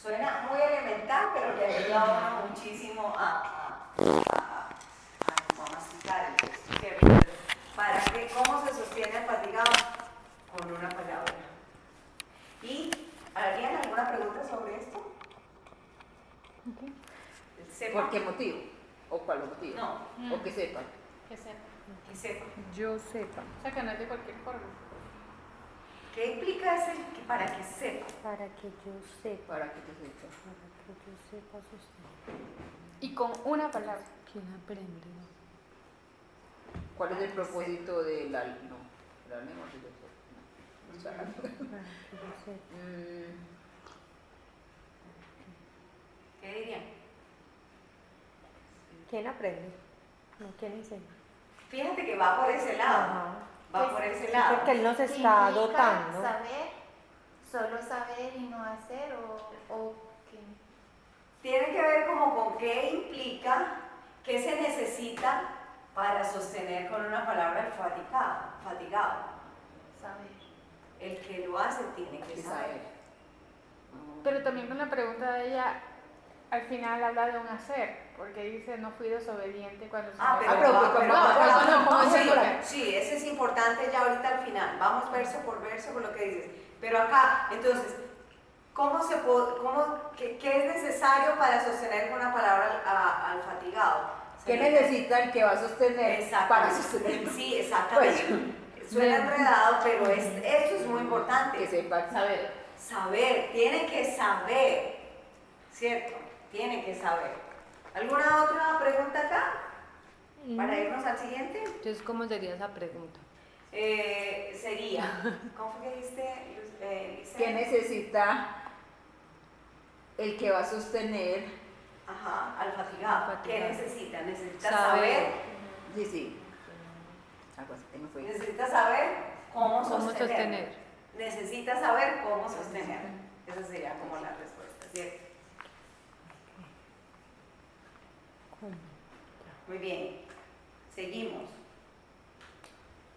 Suena muy elemental, pero le ayuda a uno muchísimo a masticar el texto, ¿cierto? ¿Para qué? ¿Cómo se sostiene el fatigado? Con una palabra. ¿Y harían alguna pregunta sobre esto? ¿Sepa? ¿Por qué motivo? ¿O cuál motivo? No. ¿O que sepa? Que sepa. Que sepa. Yo sepa. O sea, que no es de cualquier forma. ¿Qué implica ese para que sepa? Para que yo sepa. Para que te sepa. Para que yo sepa sostener. Y con una palabra. ¿Quién aprende? ¿Cuál es el propósito de la lengua? No, la lengua que yo sé. Para que yo sepa. ¿Qué dirían? ¿Quién aprende? No, ¿quién enseña? Fíjate que va por ese lado. Ajá. Va por ese lado. Porque él nos está dotando. Saber, solo saber y no hacer, o qué. Tiene que ver como con qué implica, qué se necesita para sostener con una palabra el fatigado. Saber. El que lo hace tiene que saber. Pero también con la pregunta de ella, al final habla de un hacer, porque dice no fui desobediente cuando se sí, ese es importante ya ahorita al final. Vamos verso por lo que dices. Pero acá, entonces, qué es necesario para sostener con una palabra al fatigado? ¿Qué necesita el que va a sostener para sostener? Sí, exactamente. Suena enredado, pero esto es muy importante. Que sepa saber. Saber, tiene que saber, ¿cierto? Tiene que saber. ¿Alguna otra pregunta acá? Para irnos al siguiente. Entonces, ¿cómo sería esa pregunta? Sería, ¿cómo fue que dijiste, Lisa? ¿Qué necesita el que va a sostener? Ajá, al fatigado. ¿Qué necesita? Necesita saber. Sí. Algo así, me fue. Necesita saber cómo sostener. sostener. Necesita saber cómo sostener. Esa sería como la respuesta, ¿cierto? Muy bien. Seguimos.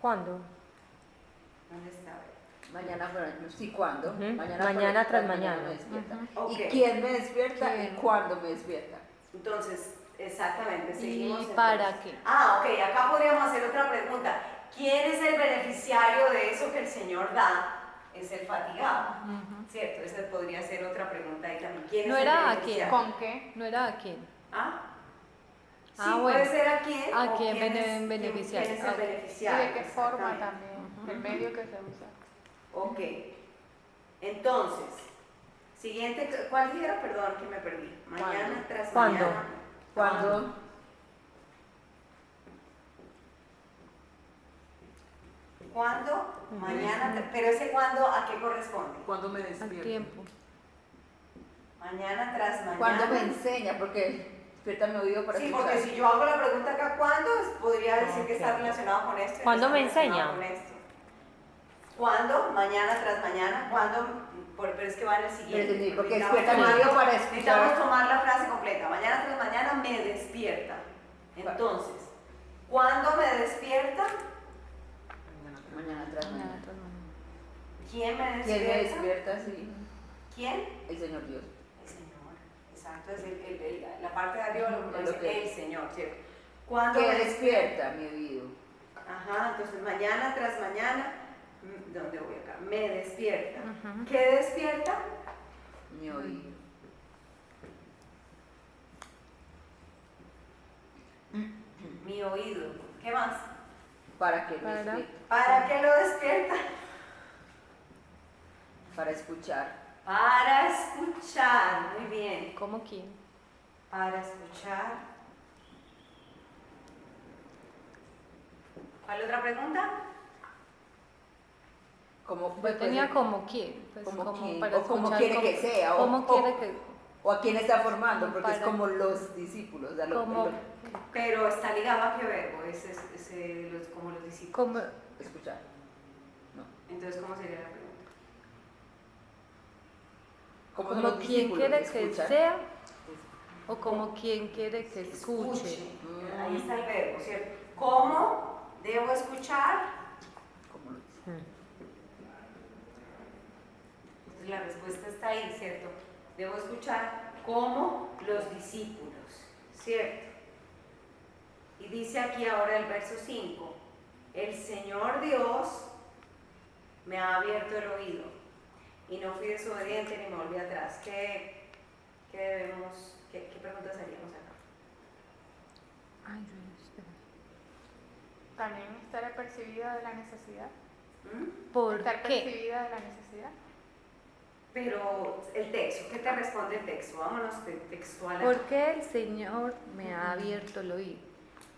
¿Cuándo? ¿Dónde está? Mañana, pero sí, ¿cuándo? Mañana tras mañana. Me despierta. Ok. ¿Y quién me despierta? ¿Y cuándo me despierta? Entonces, exactamente, seguimos. ¿Y para qué? Ok, acá podríamos hacer otra pregunta. ¿Quién es el beneficiario de eso que el Señor da? Es el fatigado, ¿cierto? Esa podría ser otra pregunta ahí también. ¿Quién No es el era a beneficiario? ¿Con qué? No era a quién. ¿Ah? Sí, Ah, puede bueno. ser a quién. ¿A o quién quién es beneficiario? ¿Quién es el Ok. Y beneficiario? de qué forma Exactamente. también, el medio que se usa. Ok. Entonces, siguiente, ¿cuál dijeron? Perdón, que me perdí. Mañana tras ¿Cuándo? mañana. ¿Cuándo? ¿Cuándo? Mañana, pero ese cuándo, ¿a qué corresponde? ¿Cuándo me Al despierta? tiempo. Mañana tras mañana. ¿Cuándo me enseña? Porque despierta mi oído para Sí, escuchar. porque si yo hago la pregunta acá, ¿cuándo? Podría decir que está relacionado con esto. y ¿Cuándo está me relacionado enseña? con esto. ¿Cuándo? Mañana tras mañana. ¿Cuándo? Pero es que va en el siguiente. Sí, porque necesitamos despierta mi oído para escuchar. Necesitamos tomar la frase completa. Mañana tras mañana me despierta. Entonces, ¿cuándo me despierta? Mañana tras mañana. ¿Quién me despierta? ¿Quién me despierta? Sí. ¿Quién? El Señor Dios. El Señor. Exacto, es la parte de arriba lo que Es lo dice que- el Señor, ¿cierto? ¿Cuándo ¿Qué me despierta mi oído? Ajá, entonces mañana tras mañana, ¿dónde voy acá? Me despierta. ¿Qué despierta? Mi oído. Mi oído. ¿Qué más? ¿Para qué me Para- despierta? ¿Para qué lo despierta? Para escuchar. Para escuchar. Muy bien. ¿Cómo quién? Para escuchar. ¿Cuál otra pregunta? ¿Cómo, Yo tenía como quién. Pues como quién, para o como escuchar quiere que sea, ¿Cómo quiere que? o a quién está formando, porque es Para- como los discípulos. O sea, Como, Pero está ligado a qué verbo, como los discípulos. como, escuchar. No. Entonces, ¿cómo sería la pregunta? Como son como los quién discípulos, quiere que escuchan. sea o como quien quiere que escuche. Ahí está el verbo, ¿cierto? ¿Cómo debo escuchar? Como lo dice. Entonces la respuesta está ahí, ¿cierto? debo escuchar como los discípulos, ¿cierto? Y dice aquí ahora el verso 5, el Señor Dios me ha abierto el oído y no fui desobediente ni me volví atrás. ¿Qué preguntas haríamos acá? Ay, yo espera. También estar apercibida de la necesidad. ¿Por Estar qué? percibida de la necesidad. Pero el texto, ¿qué te responde el texto? Vámonos textual. ¿Por qué el Señor me ha abierto el oído?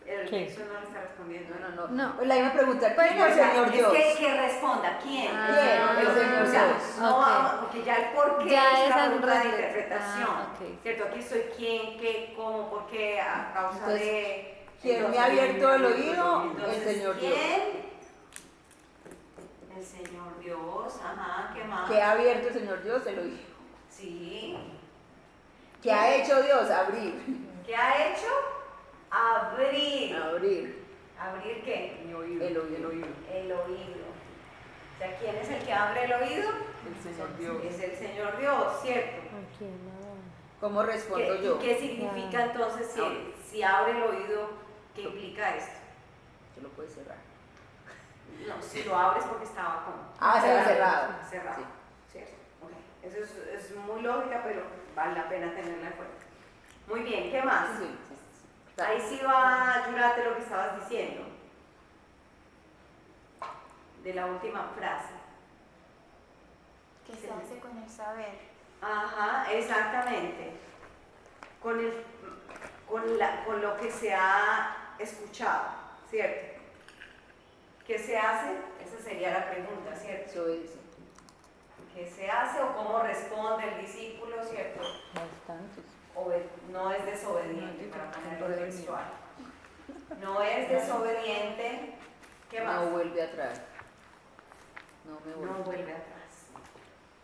El ¿Qué? texto no le está respondiendo. No. La misma pregunta, Pues, ¿quién es el Señor Dios? Es que responda, ¿quién? Ah, ¿Quién? El Señor O sea, Dios. no, Ok. porque ya el por qué Ya es esa una es pregunta de una- interpretación. ok. ¿Cierto? Aquí estoy quién, qué, cómo, por qué, a causa Entonces, de... ¿quién me ha abierto el oído? Entonces, El Señor Dios. ¿quién? El Señor Dios, ajá, ¿qué más? ¿Qué ha abierto el Señor Dios? El oído. Sí. ¿Qué ha hecho Dios? Abrir. ¿Qué ha hecho? Abrir. Abrir. ¿Abrir qué? El oído. El oído. El oído. O sea, ¿quién es el que abre el oído? El Señor Dios. Es el Señor Dios, ¿cierto? ¿Cómo respondo ¿Qué, yo? ¿Qué significa entonces si abre el oído? ¿Qué implica esto? Yo lo puedo cerrar. No, si lo abres porque estaba como... Estaba cerrado. Cerrado, Sí. ¿cierto? Ok. Eso es muy lógica, pero vale la pena tenerla en cuenta. Muy bien, ¿qué más? Sí. Ahí sí va, Yurate, lo que estabas diciendo. De la última frase. ¿Qué se hace con el saber? Ajá, exactamente. Con lo que se ha escuchado, ¿cierto? ¿Qué se hace? Esa sería la pregunta, ¿cierto? Eso es. ¿Qué se hace o cómo responde el discípulo, ¿cierto? Bastantes. No es desobediente, No, para sí, ponerlo por el textual. No es desobediente. ¿Qué más? No vuelve atrás. No me vuelve. No vuelve atrás.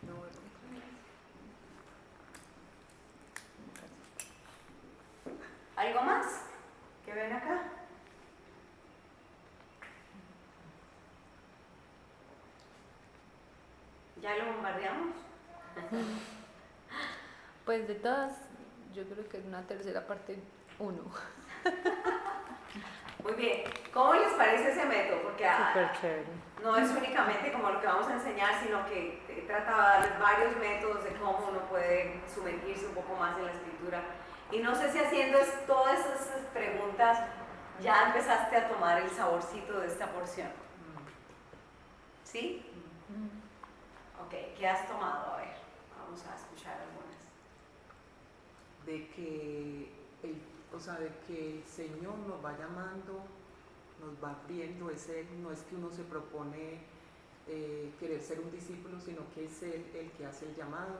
No vuelve atrás. ¿Algo más que ven acá? ¿Ya lo bombardeamos? Pues de todas, yo creo que una tercera parte, 1. Muy bien. ¿Cómo les parece ese método? Porque Súper chévere. no es únicamente como lo que vamos a enseñar, sino que trata de darles varios métodos de cómo uno puede sumergirse un poco más en la escritura. Y no sé si haciendo todas esas preguntas ya empezaste a tomar el saborcito de esta porción. ¿Sí? Ok, ¿qué has tomado? A ver, vamos a escuchar algunas. De que de que el Señor nos va llamando, nos va abriendo, es Él, no es que uno se propone querer ser un discípulo, sino que es Él el que hace el llamado,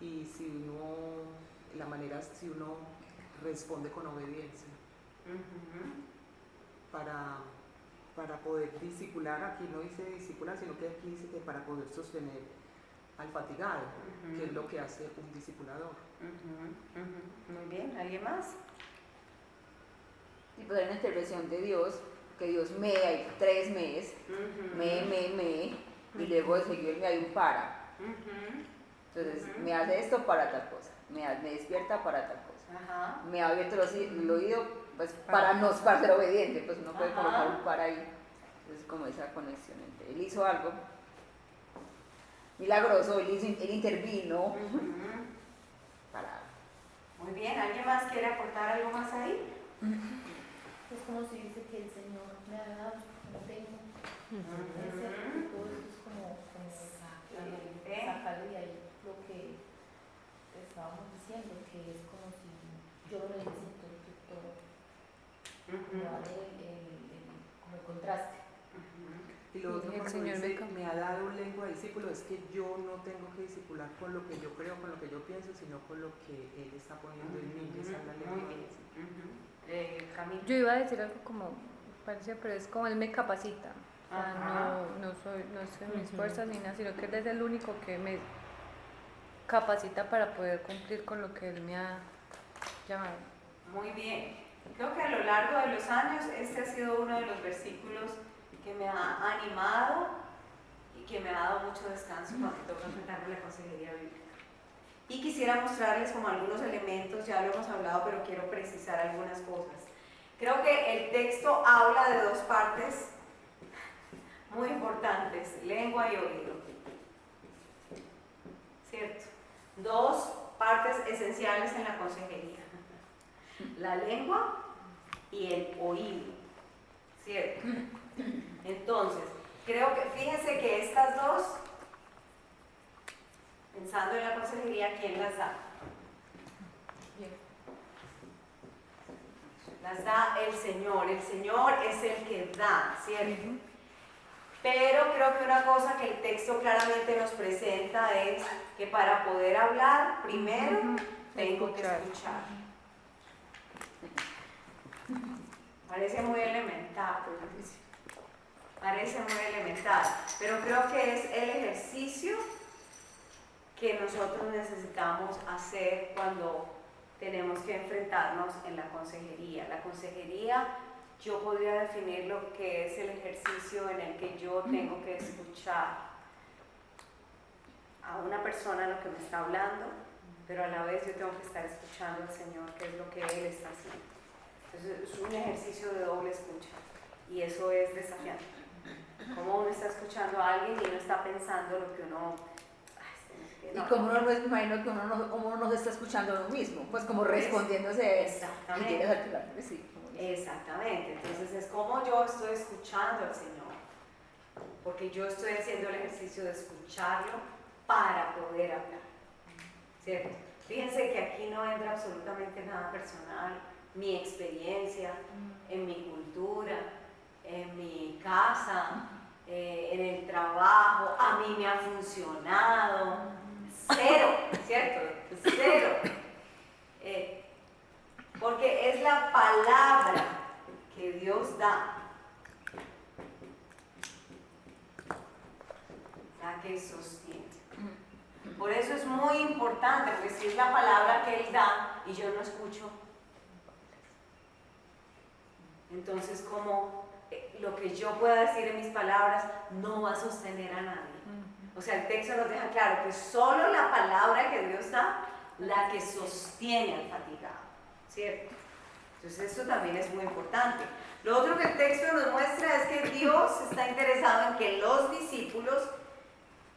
y si uno responde con obediencia para poder discipular. Aquí no dice discipular, sino que aquí dice que para poder sostener al fatigado, que es lo que hace un discipulador. Muy bien, ¿alguien más? Y pues hay una intervención de Dios, que Dios hay 3 meses, y luego de seguido me hay un para. Entonces, me hace esto para tal cosa, me despierta para tal cosa. Ajá. Me ha abierto el oído, pues para ser obediente, pues uno puede colocar un para ahí. Entonces, como esa conexión entre él hizo algo milagroso, él intervino para... Muy bien, ¿alguien más quiere aportar algo más ahí? Es como si dice que el Señor me ha dado, no tengo. Ese tipo, esto es como sacar de ahí lo que estábamos diciendo, que es como si yo lo necesito el tutor, como el contraste. Y lo otro, Y el cuando Señor dice, me me ha dado lengua de discípulo, es que yo no tengo que discipular con lo que yo creo, con lo que yo pienso, sino con lo que Él está poniendo en mí. Esa es la lengua que dice. Camila. Yo iba a decir algo como parecía, pero es como Él me capacita. O sea, no soy mis fuerzas ni nada, sino que Él es el único que me capacita para poder cumplir con lo que Él me ha llamado. Muy bien. Creo que a lo largo de los años este ha sido uno de los versículos que me ha animado y que me ha dado mucho descanso cuando toca enfrentarme a la consejería bíblica. Y quisiera mostrarles como algunos elementos, ya lo hemos hablado, pero quiero precisar algunas cosas. Creo que el texto habla de dos partes muy importantes, lengua y oído. ¿Cierto? Dos partes esenciales en la consejería. La lengua y el oído. ¿Cierto? Entonces, creo que, fíjense que estas dos, pensando en la consejería, ¿quién las da? Las da el Señor es el que da, ¿cierto? Pero creo que una cosa que el texto claramente nos presenta es que para poder hablar, primero tengo que escuchar. Parece muy elemental, pero creo que es el ejercicio que nosotros necesitamos hacer cuando tenemos que enfrentarnos en la consejería. La consejería, yo podría definir lo que es el ejercicio en el que yo tengo que escuchar a una persona lo que me está hablando, pero a la vez yo tengo que estar escuchando al Señor, qué es lo que Él está haciendo. Entonces es un ejercicio de doble escucha y eso es desafiante. Como uno está escuchando a alguien y no está pensando lo que uno... Y como uno no es, me imagino que uno no se está escuchando a uno mismo, pues como respondiéndose. Exactamente. Sí, exactamente. Entonces es como yo estoy escuchando al Señor, porque yo estoy haciendo el ejercicio de escucharlo para poder hablar. ¿Cierto? Fíjense que aquí no entra absolutamente nada personal, mi experiencia, en mi cultura, en mi casa, en el trabajo, a mí me ha funcionado. Cero, ¿cierto? Cero. Porque es la palabra que Dios da la que sostiene. Por eso es muy importante, porque si es la palabra que Él da y yo no escucho, entonces como lo que yo pueda decir en mis palabras no va a sostener a nadie. O sea, el texto nos deja claro que solo la palabra que Dios da, la que sostiene al fatigado, ¿cierto? Entonces esto también es muy importante. Lo otro que el texto nos muestra es que Dios está interesado en que los discípulos,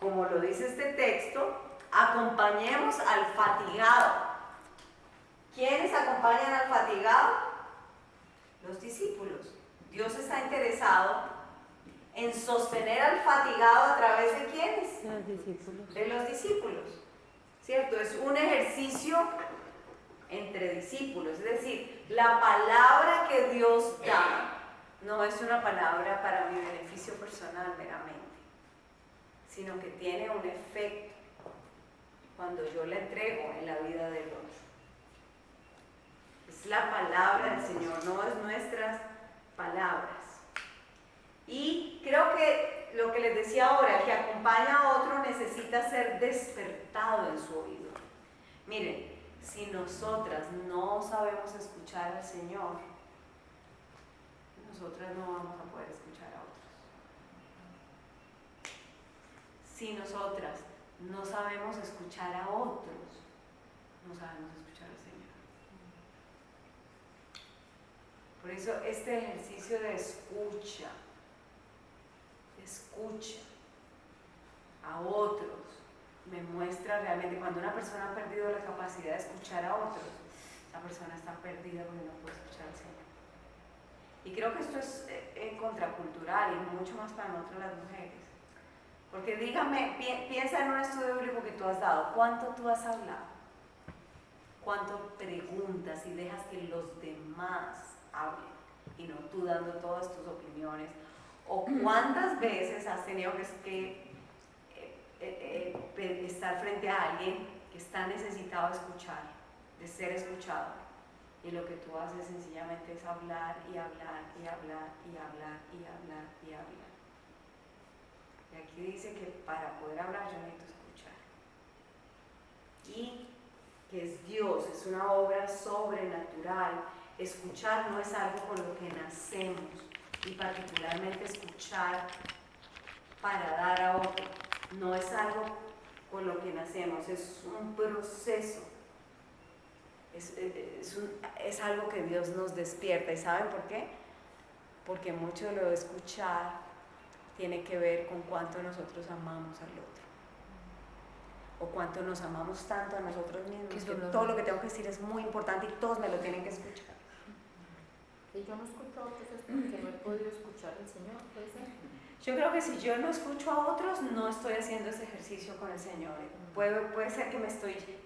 como lo dice este texto, acompañemos al fatigado. ¿Quiénes acompañan al fatigado? Los discípulos. Dios está interesado en sostener al fatigado a través de ¿quiénes? Los discípulos. De los discípulos, ¿cierto? Es un ejercicio entre discípulos, es decir, la palabra que Dios da no es una palabra para mi beneficio personal meramente, sino que tiene un efecto cuando yo la entrego en la vida del otro. Es la palabra del Señor, no es nuestras palabras. Y creo que lo que les decía ahora, el que acompaña a otro necesita ser despertado en su oído. Miren, si nosotras no sabemos escuchar al Señor, nosotras no vamos a poder escuchar a otros. Si nosotras no sabemos escuchar a otros, no sabemos escuchar al Señor. Por eso este ejercicio de escucha a otros me muestra realmente cuando una persona ha perdido la capacidad de escuchar a otros, esa persona está perdida porque no puede escuchar al Señor. Y creo que esto es contracultural y mucho más para nosotros las mujeres. Porque dígame, piensa en un estudio bíblico que tú has dado, ¿cuánto tú has hablado? ¿Cuánto preguntas y dejas que los demás hablen y no tú dando todas tus opiniones? ¿O cuántas veces has tenido que estar frente a alguien que está necesitado de escuchar, de ser escuchado? Y lo que tú haces sencillamente es hablar y hablar y hablar y hablar y hablar y hablar. Y aquí dice que para poder hablar yo necesito escuchar. Y que es Dios, es una obra sobrenatural. Escuchar no es algo con lo que nacemos. Y particularmente escuchar para dar a otro. No es algo con lo que nacemos, es un proceso, es algo que Dios nos despierta. ¿Y saben por qué? Porque mucho de lo de escuchar tiene que ver con cuánto nosotros amamos al otro, o cuánto nos amamos tanto a nosotros mismos, que todo lo que tengo que decir es muy importante y todos me lo tienen que escuchar. Si yo no escucho a otros es porque no he podido escuchar al Señor, ¿puede ser? Yo creo que si yo no escucho a otros, no estoy haciendo ese ejercicio con el Señor. Puede ser que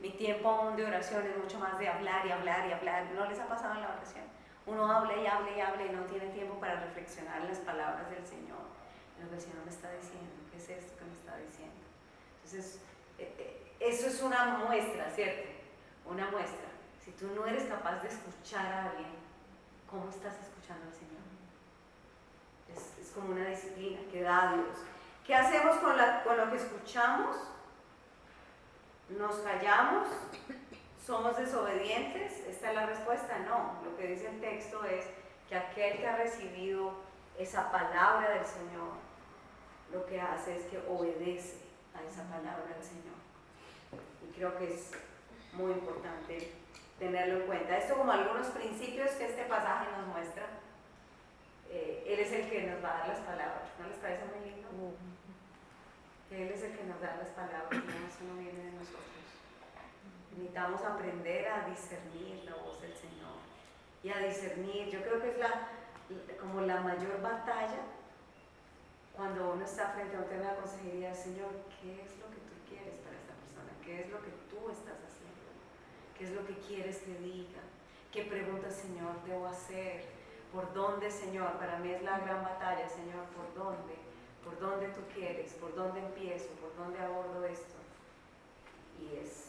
mi tiempo aún de oración es mucho más de hablar y hablar y hablar. ¿No les ha pasado en la oración? Uno habla y habla y habla y no tiene tiempo para reflexionar en las palabras del Señor, en lo que el Señor me está diciendo. ¿Qué es esto que me está diciendo? Entonces, eso es una muestra, ¿cierto? Una muestra. Si tú no eres capaz de escuchar a alguien, ¿cómo estás escuchando al Señor? Es como una disciplina que da Dios. ¿Qué hacemos con lo que escuchamos? ¿Nos callamos? ¿Somos desobedientes? Esta es la respuesta, no. Lo que dice el texto es que aquel que ha recibido esa palabra del Señor, lo que hace es que obedece a esa palabra del Señor. Y creo que es muy importante tenerlo en cuenta. Esto como algunos principios que este pasaje nos muestra. Él es el que nos va a dar las palabras. ¿No les parece muy lindo? Que Él es el que nos da las palabras, no, eso no viene de nosotros. Necesitamos aprender a discernir la voz del Señor. Y a discernir, yo creo que es como la mayor batalla cuando uno está frente a un tema de consejería del Señor. ¿Qué es lo que tú quieres para esta persona? ¿Qué es lo que tú estás haciendo? ¿Qué es lo que quieres que diga? ¿Qué preguntas, Señor, debo hacer? ¿Por dónde, Señor? Para mí es la gran batalla, Señor, ¿por dónde? ¿Por dónde tú quieres? ¿Por dónde empiezo? ¿Por dónde abordo esto? Y es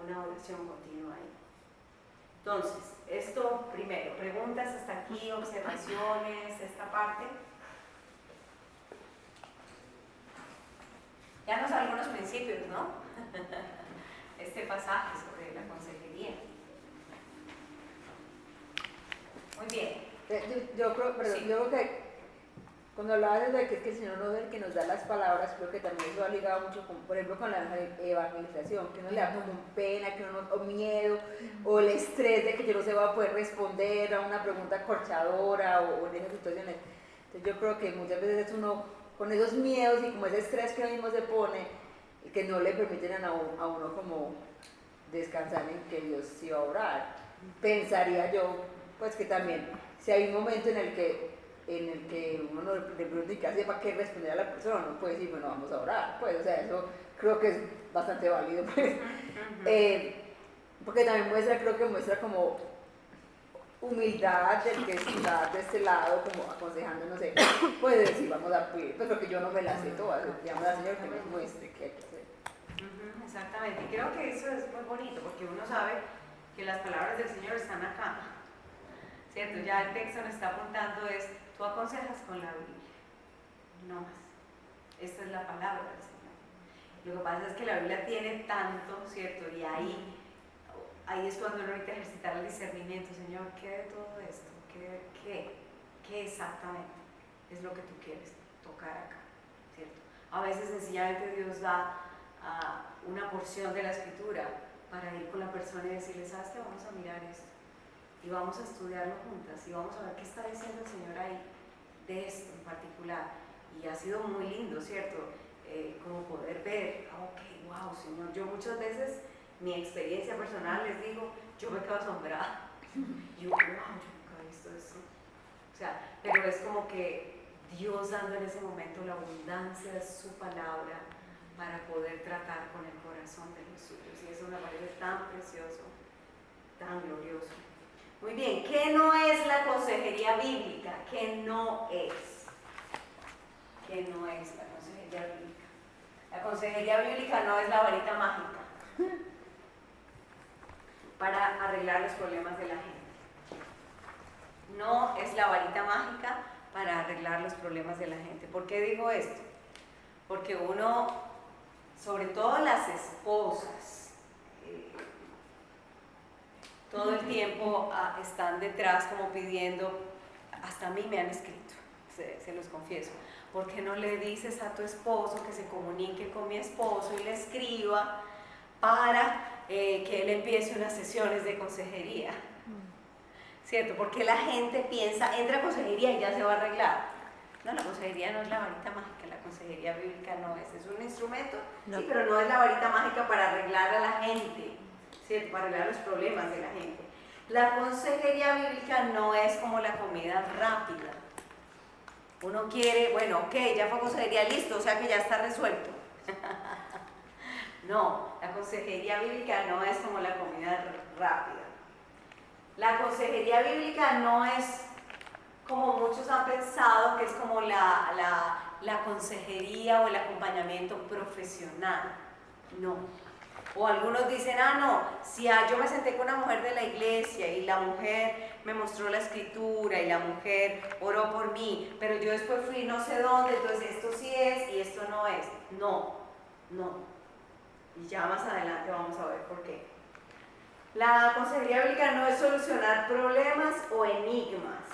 una oración continua ahí. Entonces, esto primero, preguntas hasta aquí, observaciones, esta parte. Ya nos da algunos principios, ¿no? Este pasaje sobre la consejería. Muy bien. Yo creo que cuando hablabas de que es que el Señor no es el que nos da las palabras, creo que también eso ha ligado mucho, por ejemplo, con la evangelización, que uno le da como pena, que uno o miedo, o el estrés de que yo no se va a poder responder a una pregunta corchadora o en esas situaciones. Entonces yo creo que muchas veces uno, con esos miedos y como ese estrés que uno mismo se pone, que no le permiten a uno como descansar en que Dios sí va a orar. Pensaría yo, pues que también, si hay un momento en el que uno no le pregunta y casi para qué responder a la persona, uno puede decir, bueno, vamos a orar, pues, o sea, eso creo que es bastante válido, pues, porque también muestra como humildad del que está de este lado, como aconsejando, no sé, puede decir, vamos a pedir, pues porque yo no me la sé todas, digamos al Señor que nos muestre qué hay que hacer. Exactamente, y creo que eso es muy bonito, porque uno sabe que las palabras del Señor están acá, ¿cierto? Ya el texto nos está apuntando es, tú aconsejas con la Biblia, no más. Esta es la palabra del Señor. Lo que pasa es que la Biblia tiene tanto, ¿cierto? Y ahí es cuando uno necesita ejercitar el discernimiento. Señor, ¿qué de todo esto? ¿Qué exactamente es lo que tú quieres tocar acá? ¿Cierto? A veces sencillamente Dios da una porción de la Escritura para ir con la persona y decirle, ¿sabes qué? Vamos a mirar esto. Y vamos a estudiarlo juntas y vamos a ver qué está diciendo el Señor ahí de esto en particular. Y ha sido muy lindo, ¿cierto? Como poder ver, ok, wow, Señor. Yo muchas veces, mi experiencia personal, les digo, yo me quedo asombrada. Yo, wow, yo nunca he visto esto. O sea, pero es como que Dios dando en ese momento la abundancia de su palabra para poder tratar con el corazón de los suyos. Y eso me parece tan precioso, tan glorioso. Muy bien, ¿qué no es la consejería bíblica? ¿Qué no es? ¿Qué no es la consejería bíblica? La consejería bíblica no es la varita mágica para arreglar los problemas de la gente. No es la varita mágica para arreglar los problemas de la gente. ¿Por qué digo esto? Porque uno, sobre todo las esposas, todo el tiempo están detrás como pidiendo, hasta a mí me han escrito, se los confieso, ¿por qué no le dices a tu esposo que se comunique con mi esposo y le escriba para que él empiece unas sesiones de consejería? ¿Cierto? Porque la gente piensa, entra a consejería y ya se va a arreglar. No, la consejería no es la varita mágica, la consejería bíblica no es un instrumento, No. sí, pero no es la varita mágica para arreglar a la gente, ¿cierto? Para arreglar los problemas de la gente. La consejería bíblica no es como la comida rápida. Uno quiere, bueno, ok, ya fue consejería, listo, o sea que ya está resuelto. No, la consejería bíblica no es como la comida rápida. La consejería bíblica no es como muchos han pensado, que es como la consejería o el acompañamiento profesional. No. O algunos dicen, no, si yo me senté con una mujer de la iglesia y la mujer me mostró la escritura y la mujer oró por mí, pero yo después fui no sé dónde, entonces esto sí es y esto no es. No, no. Y ya más adelante vamos a ver por qué. La consejería bíblica no es solucionar problemas o enigmas.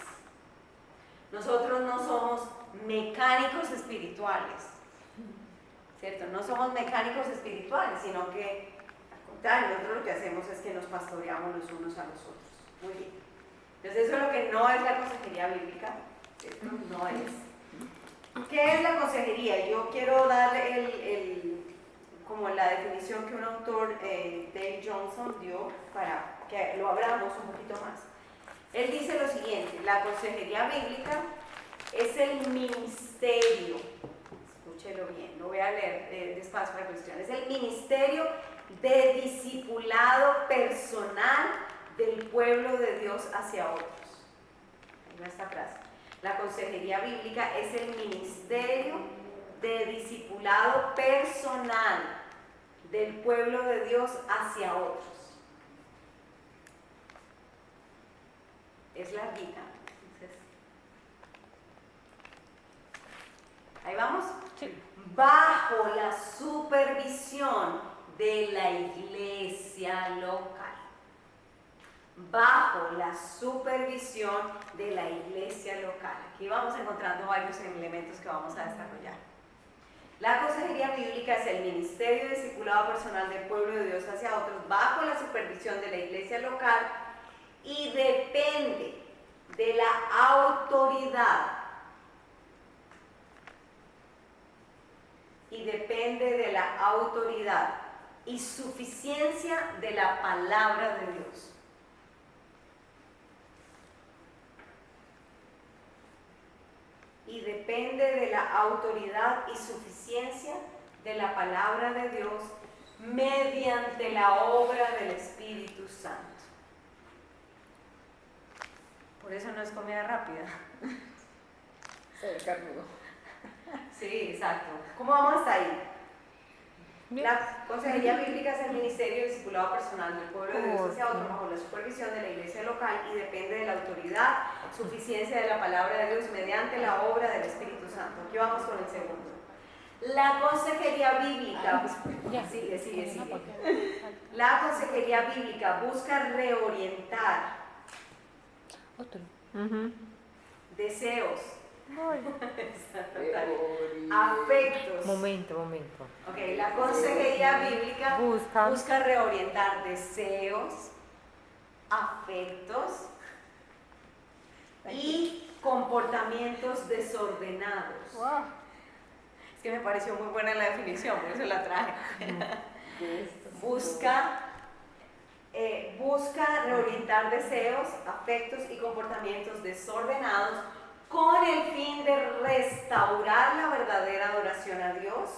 Nosotros no somos mecánicos espirituales, ¿cierto? No somos mecánicos espirituales, sino que, al contrario, nosotros lo que hacemos es que nos pastoreamos los unos a los otros. Muy bien. Entonces eso es lo que no es la consejería bíblica, ¿cierto? No es. ¿Qué es la consejería? Yo quiero dar como la definición que un autor, Dave Johnson, dio para que lo abramos un poquito más. Él dice lo siguiente: la consejería bíblica es el ministerio, escúchelo bien, lo voy a leer despacio para cuestión, es el ministerio de discipulado personal del pueblo de Dios hacia otros. Ahí va esta frase. La consejería bíblica es el ministerio de discipulado personal del pueblo de Dios hacia otros. Es larguita. Entonces, ahí vamos. Sí. Bajo la supervisión de la iglesia local. Bajo la supervisión de la iglesia local. Aquí vamos encontrando varios elementos que vamos a desarrollar. La consejería bíblica es el ministerio de discipulado personal del pueblo de Dios hacia otros bajo la supervisión de la iglesia local y depende de la autoridad y suficiencia de la palabra de Dios. Y depende de la autoridad y suficiencia de la palabra de Dios mediante la obra del Espíritu Santo. Por eso no es comida rápida. Se ve carnudo. Sí, exacto. ¿Cómo vamos hasta ahí? La consejería bíblica es el ministerio de discipulado personal del pueblo de Dios hacia otro bajo la supervisión de la iglesia local y depende de la autoridad, suficiencia de la palabra de Dios mediante la obra del Espíritu Santo. Aquí vamos con el segundo. La consejería bíblica, sigue. La consejería bíblica busca reorientar deseos, afectos. Momento. Ok, la consejería bíblica busca reorientar deseos, afectos y comportamientos desordenados. Wow. Es que me pareció muy buena la definición, por eso la traje. Busca reorientar deseos, afectos y comportamientos desordenados con el fin de restaurar la verdadera adoración a Dios.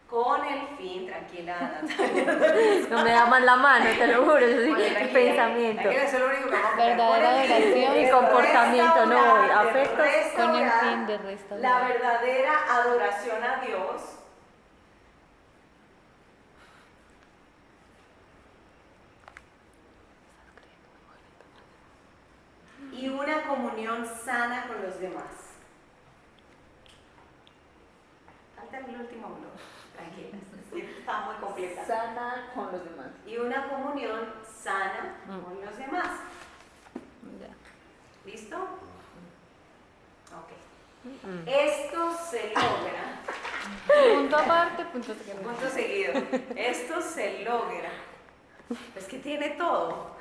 Con el fin, tranquila Natalia. No me da más la mano, te lo juro, eso sí, Oye, el tranquila, pensamiento. tranquila, eso es lo único que vamos a poner. Verdadera Con el fin adoración de y comportamiento, no, restaurar, afectos con el restaurar fin de restaurar. la verdadera adoración a Dios. Y una comunión sana con los demás. Falta el último bloque, tranquilas, está muy completa. Sana con los demás. Y una comunión sana con los demás. ¿Listo? Ok. Esto se logra. Punto aparte, punto seguido. Punto seguido. Esto se logra. Es que tiene todo.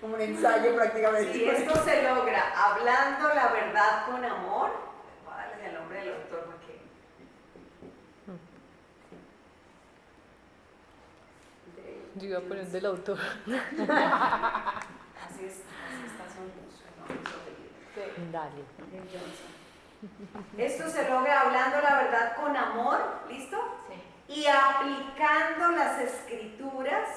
Como un ensayo prácticamente. Si esto se logra hablando la verdad con amor, voy a darle el nombre del autor porque. Yo iba a poner del autor. Así está su nombre, su apellido. Dale. Johnson. Esto se logra hablando la verdad con amor, ¿listo? Sí. Y aplicando las escrituras.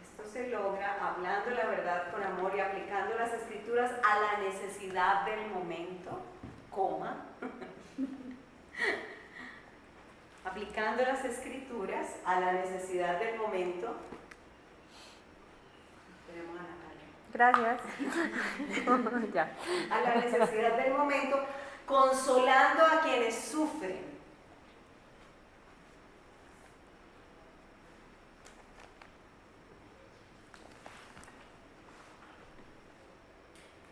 Esto se logra hablando la verdad con amor y aplicando las escrituras a la necesidad del momento, coma. Aplicando las escrituras a la necesidad del momento. Tenemos a Natalia. Gracias. Ya. A la necesidad del momento, consolando a quienes sufren.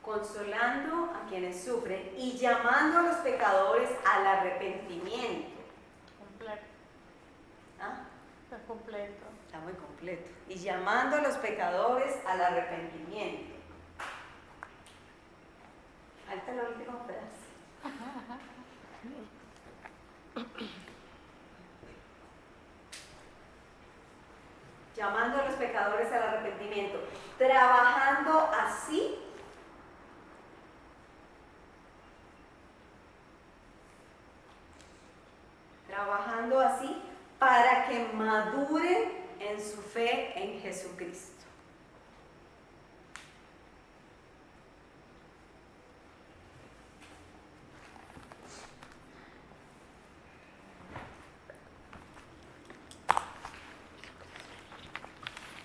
Consolando a quienes sufren y llamando a los pecadores al arrepentimiento. Completo. ¿Ah? Está completo. Está muy completo. Y llamando a los pecadores al arrepentimiento. Falta la última frase. Llamando a los pecadores al arrepentimiento. Trabajando así. Trabajando así para que maduren en su fe en Jesucristo.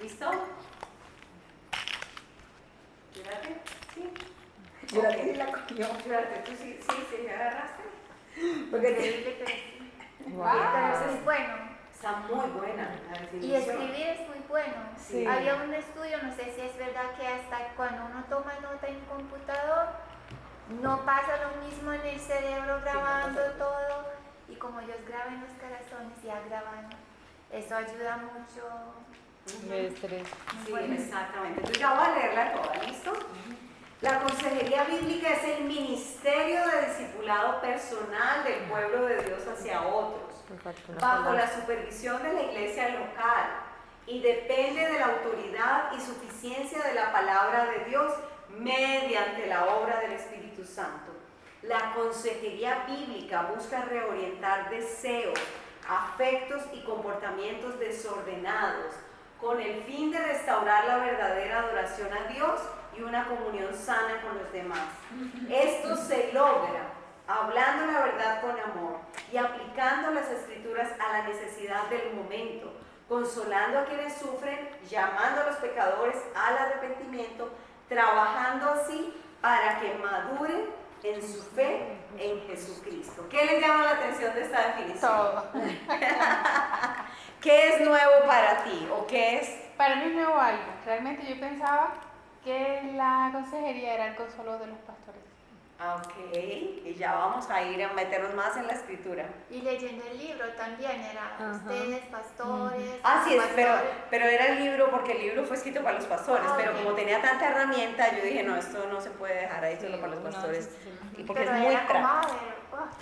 ¿Listo? Llévate, sí. Yo la que la cogió. Llévate, tú sí, ¿me agarraste? Porque Increíble, pero sí. Wow. Pero eso es bueno. Está muy buena la Y definición. escribir es muy bueno. Sí. Había un estudio, no sé si es verdad, que hasta cuando uno toma nota en computador, no pasa lo mismo en el cerebro grabando todo. Y como ellos graban los corazones, ya graban. Eso ayuda mucho. Me estrés. Sí, exactamente. Entonces ya voy a leerla toda, ¿listo? La consejería bíblica es el ministerio de discipulado personal del pueblo de Dios hacia otros, Me faltó una bajo palabra. la supervisión de la iglesia local, y depende de la autoridad y suficiencia de la palabra de Dios mediante la obra del Espíritu Santo. La consejería bíblica busca reorientar deseos, afectos y comportamientos desordenados con el fin de restaurar la verdadera adoración a Dios y una comunión sana con los demás. Esto se logra hablando la verdad con amor y aplicando las escrituras a la necesidad del momento, consolando a quienes sufren, llamando a los pecadores al arrepentimiento, trabajando así para que maduren en su fe en Jesucristo. ¿Qué les llama la atención de esta definición? Todo. ¿Qué es nuevo para ti o qué es? Para mí es nuevo algo. Realmente yo pensaba que la consejería era algo solo de los pastores. Ok, y ya vamos a ir a meternos más en la escritura. Y leyendo el libro también era ustedes, pastores. Así es, pastores. pero era el libro porque el libro fue escrito para los pastores, pero Ok. como tenía tanta herramienta, yo dije, no, esto no se puede dejar ahí solo para los no, pastores, sí, sí, sí. y porque Pero es muy era como, práctico. a ver,